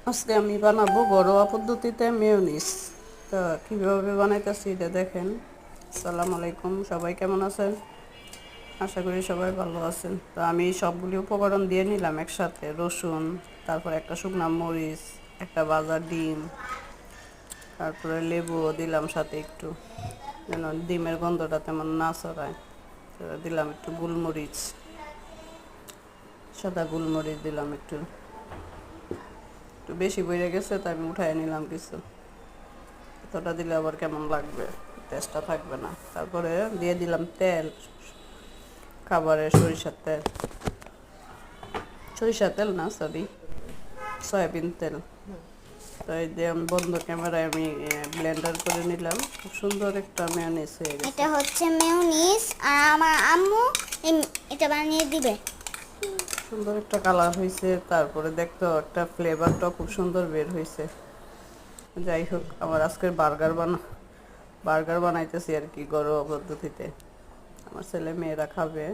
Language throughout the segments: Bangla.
আজকে আমি বানাবো ঘরোয়া পদ্ধতিতে মেয়োনিজ। তো কীভাবে বানাইতেছি এটা দেখেন। আসসালামু আলাইকুম, সবাই কেমন আছেন? আশা করি সবাই ভালো আছেন। তো আমি সবগুলি উপকরণ দিয়ে নিলাম একসাথে। রসুন, তারপর একটা শুকনো মরিচ, একটা ভাজা ডিম, তারপরে লেবুও দিলাম সাথে একটু, যেন ডিমের গন্ধটা তেমন না ছড়ায়। দিলাম একটু গোলমরিচ, সাদা গোলমরিচ দিলাম একটু, একটু বেশি বেড়ে গেছে তাই আমি উঠাই নিলাম কিছু। এতটা দিলে আবার কেমন লাগবে, টেস্টটা থাকবে না। তারপরে দিয়ে দিলাম তেল, খাবারের সরিষার তেল, সরিষার তেল না সরি, সয়াবিন তেল। তো এই যে আমি বন্ধ ক্যামেরায় আমি ব্লেন্ডার করে নিলাম, খুব সুন্দর একটা মেয়োনিজ হয়ে গেছে। এটা হচ্ছে মেয়োনিজ আর আমার আম্মু এটা বানিয়ে দিবে। সুন্দর একটা কালার হয়েছে, তারপরে দেখতেও একটা ফ্লেভারটাও খুব সুন্দর বের হয়েছে। যাই হোক, আমার আজকের বার্গার বানাইতেছি আর কি, ঘরোয়া পদ্ধতিতে। আমার ছেলে মেয়েরা খাবে।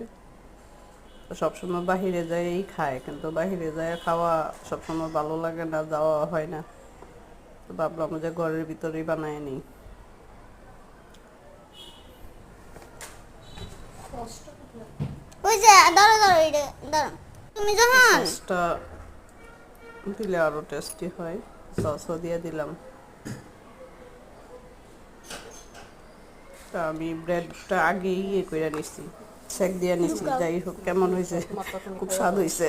তো সবসময় বাহিরে যাইই খায়, কিন্তু বাহিরে যায় খাওয়া সবসময় ভালো লাগে না, যাওয়া হয় না। তো ভাবলাম যে ঘরের ভিতরেই বানায় নিই। ওই যে ধরো ধরো এটা ধরো তুমি যখন সসটা দিলে আরো টেস্টি হয়, সসও দিয়ে দিলাম। তা আমি ব্রেডটা আগেই ইয়ে করে নিচ্ছি, সেক দিয়ে নিচ্ছি। যাই হোক, কেমন হয়েছে? খুব স্বাদ হয়েছে।